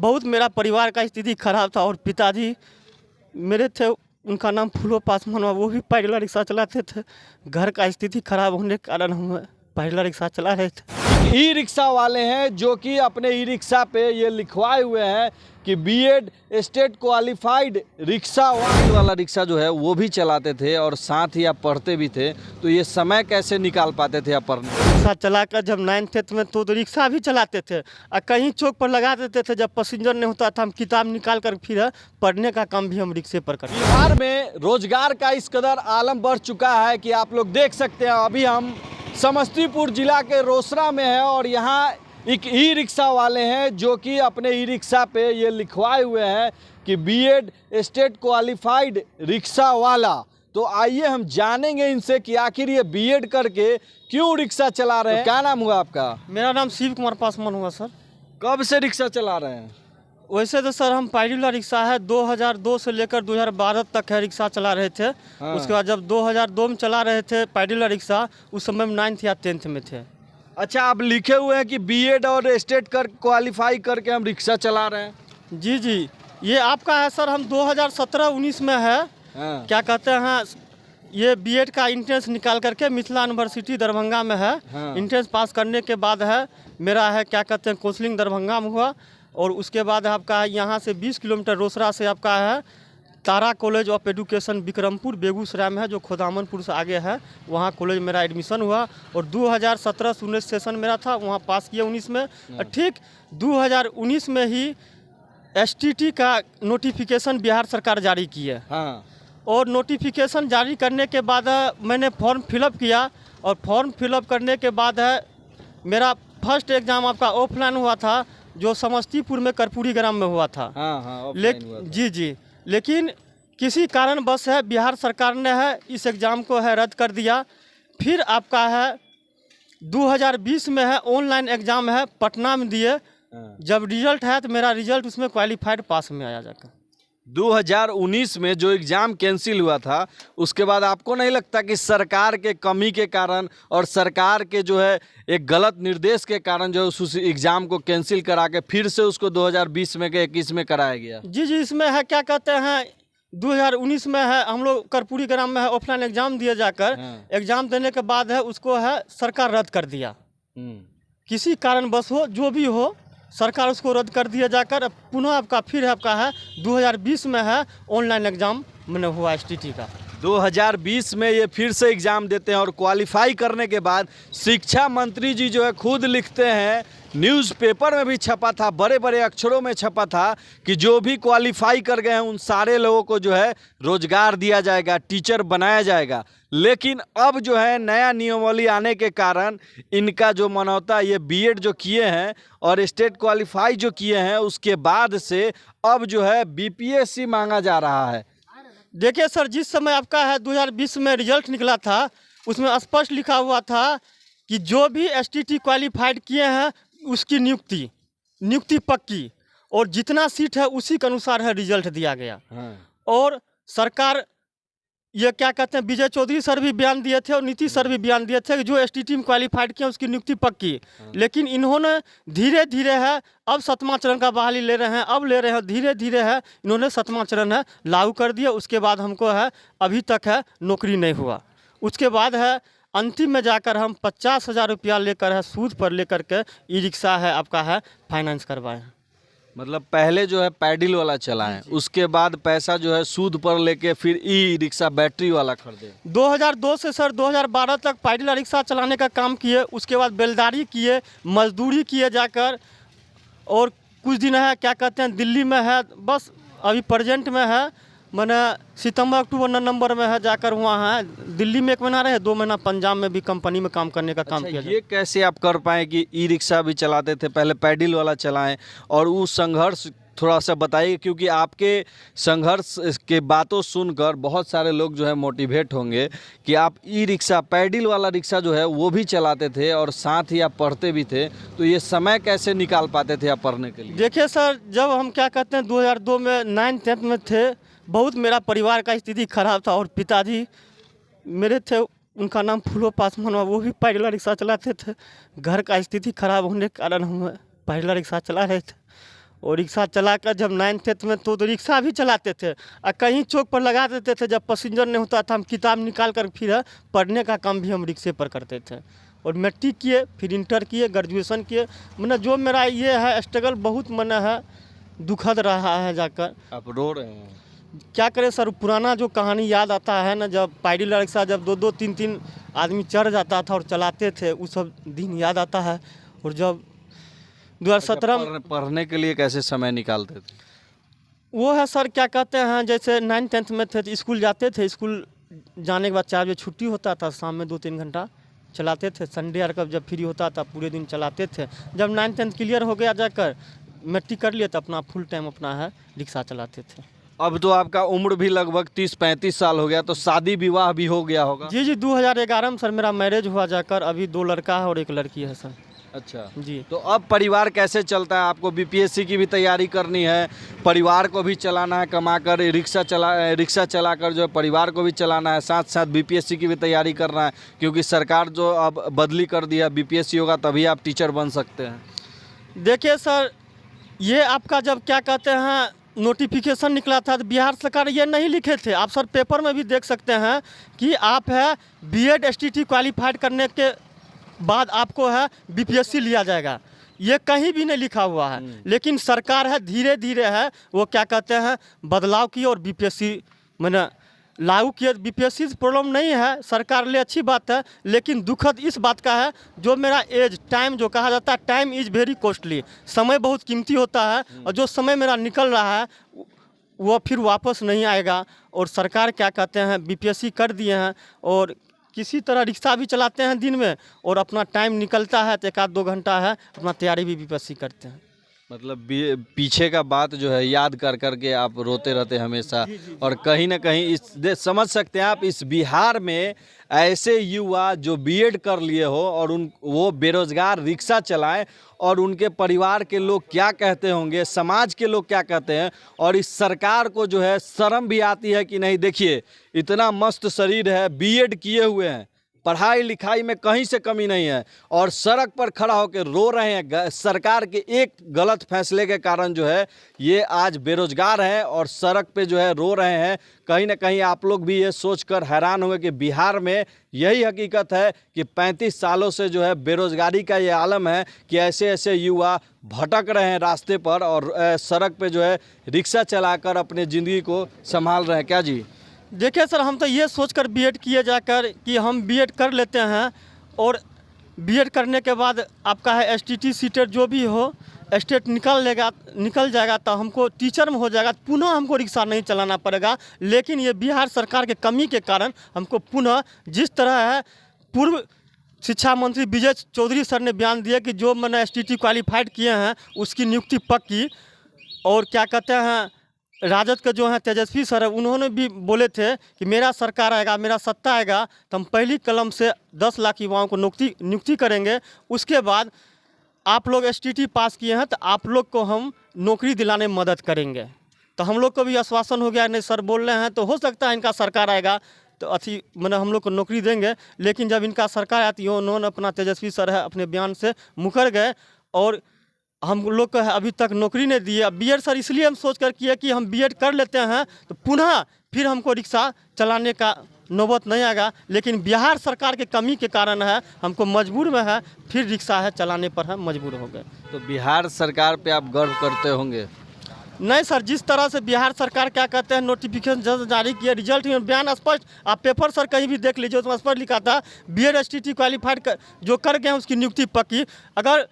बहुत मेरा परिवार का स्थिति खराब था और पिताजी मेरे थे, उनका नाम फूलो पासवान, वो भी पैडल रिक्शा चलाते थे। घर का स्थिति खराब होने के कारण हम पैडल रिक्शा चला रहे थे। ई रिक्शा वाले हैं जो कि अपने ई रिक्शा पे ये लिखवाए हुए हैं कि बीएड स्टेट क्वालिफाइड रिक्शा वाला रिक्शा जो है वो भी चलाते थे और साथ ही आप पढ़ते भी थे। तो ये समय कैसे निकाल पाते थे आप पढ़ने? रिक्शा चलाकर जब 9th में तो रिक्शा भी चलाते थे और कहीं चौक पर लगा देते थे। जब पैसेंजर नहीं होता था हम किताब निकाल कर फिर पढ़ने का काम भी हम रिक्शे पर करते। बिहार में रोजगार का इस कदर आलम बढ़ चुका है कि आप लोग देख सकते हैं। अभी हम समस्तीपुर जिला के रोसड़ा में है और यहाँ एक ई रिक्शा वाले हैं जो कि अपने ई रिक्शा पे ये लिखवाए हुए हैं कि बीएड स्टेट क्वालिफाइड रिक्शा वाला। तो आइए हम जानेंगे इनसे कि आखिर ये बीएड करके क्यों रिक्शा चला रहे हैं। क्या नाम हुआ आपका? मेरा नाम शिव कुमार पासवान हुआ सर। कब से रिक्शा चला रहे हैं? वैसे तो सर हम पैडल रिक्शा है 2002 से लेकर 2012 तक है रिक्शा चला रहे थे। हाँ। उसके बाद जब 2002 में चला रहे थे पैडल रिक्शा, उस समय में 9th या 10th में थे। अच्छा, आप लिखे हुए हैं कि बीएड और स्टेट कर क्वालिफाई करके हम रिक्शा चला रहे हैं। जी जी, ये आपका है सर। हम 2017-19 में है। हाँ। क्या कहते हैं, ये बीएड का इंट्रेंस निकाल करके मिथिला यूनिवर्सिटी दरभंगा में है। हाँ। इंट्रेंस पास करने के बाद है मेरा है क्या कहते हैं काउंसलिंग दरभंगा में हुआ और उसके बाद आपका यहाँ से 20 किलोमीटर रोसड़ा से आपका है Tara college of education Vikrampur Begusarai में है, जो खोदामनपुर से आगे है। वहाँ कॉलेज मेरा एडमिशन हुआ और 2017-19 सेशन मेरा था, वहाँ पास किया 19 में। ठीक 2019 में ही एसटीटी का नोटिफिकेशन बिहार सरकार जारी की है। हाँ। और नोटिफिकेशन जारी करने के बाद मैंने फॉर्म फिलअप किया और फॉर्म फिलअप करने के बाद है मेरा फर्स्ट एग्ज़ाम आपका ऑफलाइन हुआ था, जो समस्तीपुर में कर्पूरी ग्राम में हुआ था। हाँ हाँ, जी जी, लेकिन किसी कारणवश है बिहार सरकार ने है इस एग्ज़ाम को है रद्द कर दिया। फिर आपका है 2020 में है ऑनलाइन एग्ज़ाम है पटना में दिए। जब रिजल्ट है तो मेरा रिजल्ट उसमें क्वालिफाइड पास में आया जाकर। 2019 में जो एग्ज़ाम कैंसिल हुआ था उसके बाद आपको नहीं लगता कि सरकार के कमी के कारण और सरकार के जो है एक गलत निर्देश के कारण जो उस एग्ज़ाम को कैंसिल करा के फिर से उसको 2020 में के 21 में कराया गया? जी जी, इसमें है क्या कहते हैं 2019 में है हम लोग कर्पूरी ग्राम में है ऑफलाइन एग्ज़ाम दिए जाकर। एग्ज़ाम देने के बाद है उसको है सरकार रद्द कर दिया। किसी कारणवश हो जो भी हो सरकार उसको रद्द कर दिया जाकर। पुनः आपका फिर है आपका है 2020 में है ऑनलाइन एग्ज़ाम मैंने हुआ एसटीटी का। 2020 में ये फिर से एग्ज़ाम देते हैं और क्वालिफाई करने के बाद शिक्षा मंत्री जी जो है खुद लिखते हैं, न्यूज़पेपर में भी छपा था, बड़े बड़े अक्षरों में छपा था कि जो भी क्वालिफाई कर गए हैं उन सारे लोगों को जो है रोजगार दिया जाएगा, टीचर बनाया जाएगा। लेकिन अब जो है नया नियमावली आने के कारण इनका जो मनौता ये बीएड जो किए हैं और स्टेट क्वालिफाई जो किए हैं उसके बाद से अब जो है बीपीएससी मांगा जा रहा है। देखिए सर, जिस समय आपका है 2020 में रिजल्ट निकला था उसमें स्पष्ट लिखा हुआ था कि जो भी एसटीटी क्वालिफाइड किए हैं उसकी नियुक्ति पक्की और जितना सीट है उसी के अनुसार है रिजल्ट दिया गया। और सरकार ये क्या कहते हैं विजय चौधरी सर भी बयान दिए थे और नीतीश सर भी बयान दिए थे कि जो एसटीटी में क्वालिफाइड किया उसकी नियुक्ति पक्की। लेकिन इन्होंने धीरे धीरे है अब 7वां चरण का बहाली ले रहे हैं, अब ले रहे हैं धीरे धीरे है इन्होंने 7वां चरण है लागू कर दिया। उसके बाद हमको है अभी तक है नौकरी नहीं हुआ। उसके बाद है अंतिम में जाकर हम 50,000 रुपया लेकर है सूद पर लेकर के ई रिक्शा है आपका है फाइनेंस करवाए हैं। मतलब पहले जो है पैडल वाला चलाएं, उसके बाद पैसा जो है सूद पर लेके फिर ई रिक्शा बैटरी वाला खरीदे। 2002 से सर 2012 तक पैडल रिक्शा चलाने का काम किए। उसके बाद बेलदारी किए, मजदूरी किए जाकर और कुछ दिन है क्या कहते हैं दिल्ली में है। बस अभी प्रेजेंट में है मैंने सितंबर अक्टूबर नवंबर में है जाकर वहाँ है दिल्ली में 1 महीना रहे, 2 महीना पंजाब में भी कंपनी में काम करने का काम किया। ये कैसे आप कर पाए कि ई रिक्शा भी चलाते थे, पहले पैडल वाला चलाएं और वो संघर्ष थोड़ा सा बताइए, क्योंकि आपके संघर्ष के बातों सुनकर बहुत सारे लोग जो है मोटिवेट होंगे कि आप ई रिक्शा पैडल वाला रिक्शा जो है वो भी चलाते थे और साथ ही आप पढ़ते भी थे। तो ये समय कैसे निकाल पाते थे आप पढ़ने के लिए? देखिए सर, जब हम क्या कहते हैं 2002 में 9th में थे, बहुत मेरा परिवार का स्थिति खराब था और पिताजी मेरे थे, उनका नाम फूलो पासवान, वो भी पैडल रिक्शा चलाते थे। घर का स्थिति खराब होने के कारण हम पैडल रिक्शा चला रहे थे और रिक्शा चलाकर जब 9th में तो रिक्शा भी चलाते थे और कहीं चौक पर लगा देते थे। जब पैसेंजर नहीं होता था हम किताब निकाल कर फिर पढ़ने का काम भी हम रिक्शे पर करते थे। और मैट्रिक किए, फिर इंटर किए, ग्रेजुएशन किए। मैंने जो मेरा ये है स्ट्रगल बहुत मैंने है दुखद रहा है। जाकर आप रो रहे हैं? क्या करें सर, पुराना जो कहानी याद आता है ना, जब पैडल रिक्शा जब 2-2 3-3 आदमी चढ़ जाता था और चलाते थे, वो सब दिन याद आता है। और जब 2017 में पढ़ने के लिए कैसे समय निकालते थे? वो है सर, क्या कहते हैं, जैसे 9th-10th में थे तो स्कूल जाते थे, स्कूल जाने के बाद 4 बजे छुट्टी होता था, शाम में 2-3 घंटा चलाते थे। संडे और कब जब फ्री होता था पूरे दिन चलाते थे। जब 9th-10th क्लियर हो गया, जाकर मैट्रिक कर लिए तो अपना फुल टाइम अपना है रिक्शा चलाते थे। अब तो आपका उम्र भी लगभग 30-35 साल हो गया, तो शादी विवाह भी हो गया होगा? जी 2011 में सर मेरा मैरिज हुआ। जाकर अभी 2 लड़का है और 1 लड़की है सर। अच्छा जी। तो अब परिवार कैसे चलता है? आपको बीपीएससी की भी तैयारी करनी है, परिवार को भी चलाना है, कमाकर रिक्शा चलाकर जो है परिवार को भी चलाना है, साथ साथ बीपीएससी की भी तैयारी करना है, क्योंकि सरकार जो अब बदली कर दिया, बीपीएससी होगा तभी आप टीचर बन सकते हैं। देखिए सर, ये आपका जब क्या कहते हैं नोटिफिकेशन निकला था तो बिहार सरकार ये नहीं लिखे थे। आप सर पेपर में भी देख सकते हैं कि आप है बीएड एसटीटी क्वालिफाइड करने के बाद आपको है बीपीएससी लिया जाएगा, ये कहीं भी नहीं लिखा हुआ है। लेकिन सरकार है धीरे धीरे है वो क्या कहते हैं बदलाव की और बीपीएससी मैंने लागू किए। बीपीएससी से प्रॉब्लम नहीं है, सरकार लिए अच्छी बात है। लेकिन दुखद इस बात का है जो मेरा एज टाइम जो कहा जाता है, टाइम इज़ वेरी कॉस्टली, समय बहुत कीमती होता है और जो समय मेरा निकल रहा है वो फिर वापस नहीं आएगा। और सरकार क्या कहते हैं बीपीएससी कर दिए हैं और किसी तरह रिक्शा भी चलाते हैं दिन में और अपना टाइम निकलता है तो 1-2 घंटा है अपना तैयारी भी बीपीएससी करते हैं। मतलब पीछे का बात जो है याद कर करके आप रोते रहते हमेशा। और कहीं ना कहीं समझ सकते हैं आप, इस बिहार में ऐसे युवा जो बीएड कर लिए हो और वो बेरोजगार रिक्शा चलाएं और उनके परिवार के लोग क्या कहते होंगे, समाज के लोग क्या कहते हैं, और इस सरकार को जो है शर्म भी आती है कि नहीं देखिए इतना मस्त शरीर है, बीएड किए हुए हैं, पढ़ाई लिखाई में कहीं से कमी नहीं है और सड़क पर खड़ा होकर रो रहे हैं। सरकार के एक गलत फैसले के कारण जो है ये आज बेरोजगार हैं और सड़क पे जो है रो रहे हैं। कहीं ना कहीं आप लोग भी ये सोचकर हैरान होंगे कि बिहार में यही हकीकत है कि 35 सालों से जो है बेरोजगारी का ये आलम है कि ऐसे ऐसे युवा भटक रहे हैं रास्ते पर और सड़क पे जो है रिक्शा चलाकर अपने ज़िंदगी को संभाल रहे हैं। क्या जी? देखिए सर, हम तो ये सोचकर बीएड किए जाकर कि हम बीएड कर लेते हैं और बीएड करने के बाद आपका है एसटीटी सीटेट जो भी हो स्टेट निकल जाएगा तो हमको टीचर में हो जाएगा, पुनः हमको रिक्शा नहीं चलाना पड़ेगा। लेकिन ये बिहार सरकार के कमी के कारण हमको पुनः जिस तरह है पूर्व शिक्षा मंत्री विजय चौधरी सर ने बयान दिया कि जो मैंने एसटीटी क्वालिफाइड किए हैं उसकी नियुक्ति पक्की। और क्या कहते हैं राजद के जो हैं तेजस्वी सर है, उन्होंने भी बोले थे कि मेरा सरकार आएगा, मेरा सत्ता आएगा तो हम पहली कलम से 10 लाख युवाओं को नियुक्ति करेंगे। उसके बाद आप लोग एसटीटी पास किए हैं तो आप लोग को हम नौकरी दिलाने में मदद करेंगे। तो हम लोग को भी आश्वासन हो गया, नहीं सर बोल रहे हैं तो हो सकता है इनका सरकार आएगा तो मैंने हम लोग को नौकरी देंगे। लेकिन जब इनका सरकार आती है उन्होंने अपना तेजस्वी सर है अपने बयान से मुकर गए और हम लोग को अभी तक नौकरी नहीं दी है। बीएड सर इसलिए हम सोच कर किए कि हम बीएड कर लेते हैं तो पुनः फिर हमको रिक्शा चलाने का नौबत नहीं आएगा। लेकिन बिहार सरकार के कमी के कारण है हमको मजबूर में है फिर रिक्शा है चलाने पर है मजबूर हो गए। तो बिहार सरकार पे आप गर्व करते होंगे? नहीं सर, जिस तरह से बिहार सरकार क्या कहते हैं नोटिफिकेशन जारी किया, रिजल्ट में बयान स्पष्ट, आप पेपर सर कहीं भी देख लीजिए उसमें स्पष्ट लिखा था बीएड एसटीटी क्वालिफाइड जो कर गए उसकी नियुक्ति पक्की। अगर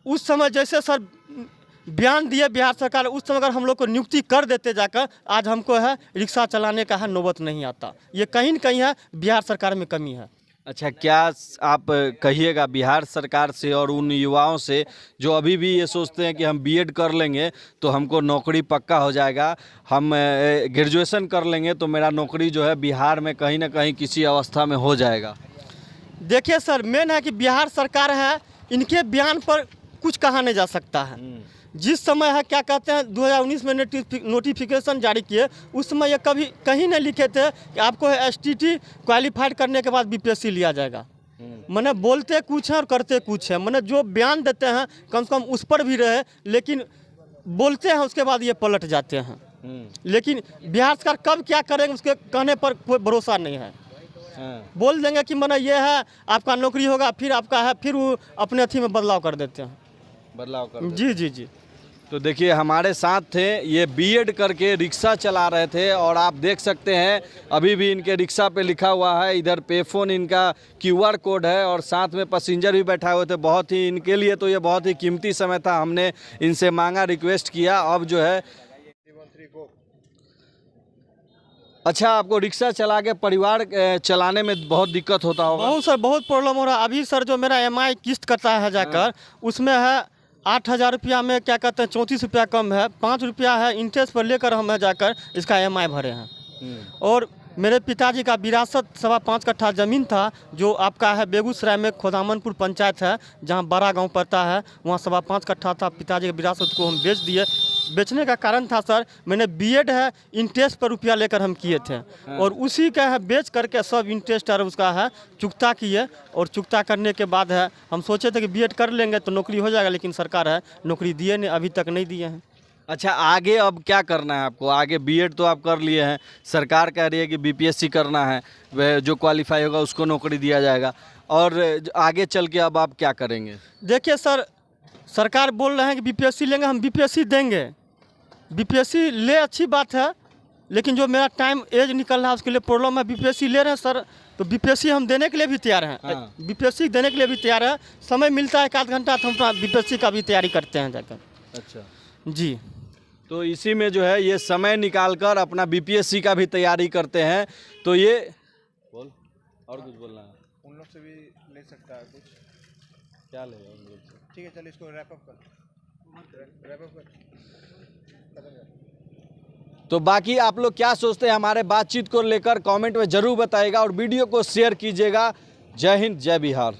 उस समय जैसे सर बयान दिए बिहार सरकार, उस समय अगर हम लोग को नियुक्ति कर देते जाकर आज हमको है रिक्शा चलाने का है नौबत नहीं आता। ये कहीं न कहीं है बिहार सरकार में कमी है। अच्छा, क्या आप कहिएगा बिहार सरकार से और उन युवाओं से जो अभी भी ये सोचते हैं कि हम बीएड कर लेंगे तो हमको नौकरी पक्का हो जाएगा, हम ग्रेजुएशन कर लेंगे तो मेरा नौकरी जो है बिहार में कहीं ना कहीं किसी अवस्था में हो जाएगा? देखिए सर, मेन है कि बिहार सरकार है, इनके बयान पर कुछ कहा नहीं जा सकता है। जिस समय है क्या कहते हैं 2019 में नोटिफिकेशन जारी किए उस समय ये कभी कहीं नहीं लिखे थे कि आपको एसटीटी क्वालिफाइड करने के बाद बीपीएससी लिया जाएगा। मैंने बोलते कुछ हैं और करते कुछ हैं। मैंने जो बयान देते हैं कम से कम उस पर भी रहे, लेकिन बोलते हैं उसके बाद ये पलट जाते हैं। लेकिन बिहार सरकार कब क्या करेंगे उसके कहने पर कोई भरोसा नहीं है। बोल देंगे कि मना ये है आपका नौकरी होगा, फिर आपका है, फिर वो अपने अथी में बदलाव कर देते हैं। जी जी जी। तो देखिए हमारे साथ थे, ये बीएड करके रिक्शा चला रहे थे और आप देख सकते हैं अभी भी इनके रिक्शा पे लिखा हुआ है, इधर पेफोन इनका क्यूआर कोड है और साथ में पैसेंजर भी बैठा हुए थे। बहुत ही इनके लिए तो ये बहुत ही कीमती समय था, हमने इनसे मांगा, रिक्वेस्ट किया। अब जो है अच्छा, आपको रिक्शा चला के परिवार चलाने में बहुत दिक्कत होता होगा? बहुत सर, बहुत प्रॉब्लम हो रहा है। अभी सर जो मेरा EMI किस्त करता है जाकर, उसमें है 8,000 रुपया में क्या कहते हैं 34 रुपया कम है, 5 रुपया है इंटरेस्ट पर लेकर हम जाकर इसका EMI भरे हैं। और मेरे पिताजी का विरासत 5.25 कट्ठा ज़मीन था जो आपका है बेगूसराय में खोदामनपुर पंचायत है जहां बड़ा गांव पड़ता है, वहां 5.25 कट्ठा था। पिताजी के विरासत को हम बेच दिए। बेचने का कारण था सर, मैंने बीएड है इंटरेस्ट पर रुपया लेकर हम किए थे और उसी का है बेच करके सब इंटरेस्ट और उसका है चुकता किए। और चुकता करने के बाद है हम सोचे थे कि बीएड कर लेंगे तो नौकरी हो जाएगा, लेकिन सरकार है नौकरी दिए नहीं, अभी तक नहीं दिए हैं। अच्छा, आगे अब क्या करना है आपको? आगे बीएड तो आप कर लिए हैं, सरकार कह रही है कि बीपीएससी करना है, वह जो क्वालिफाई होगा उसको नौकरी दिया जाएगा, और आगे चल के अब आप क्या करेंगे? देखिए सर, सरकार बोल रहे हैं कि बीपीएससी लेंगे, हम बीपीएससी देंगे। बीपीएससी ले अच्छी बात है, लेकिन जो मेरा टाइम एज निकल रहा है उसके लिए प्रॉब्लम है। बीपीएससी ले रहे हैं सर, तो बीपीएससी हम देने के लिए भी तैयार हैं। हाँ। बीपीएससी देने के लिए भी तैयार है। समय मिलता है 1 घंटा तो हम बीपीएससी का भी तैयारी करते हैं जाकर। अच्छा जी, तो इसी में जो है ये समय निकाल कर अपना बीपीएससी का भी तैयारी करते हैं। तो ये बोल और कुछ बोलना है? उन लोग से भी ले सकता है कुछ, क्या लेगा उन लोग से? ठीक है, चल इसको रैप अप कर। तो बाकी आप लोग क्या सोचते हैं हमारे बातचीत को लेकर कमेंट में ज़रूर बताइएगा और वीडियो को शेयर कीजिएगा। जय हिंद, जय बिहार।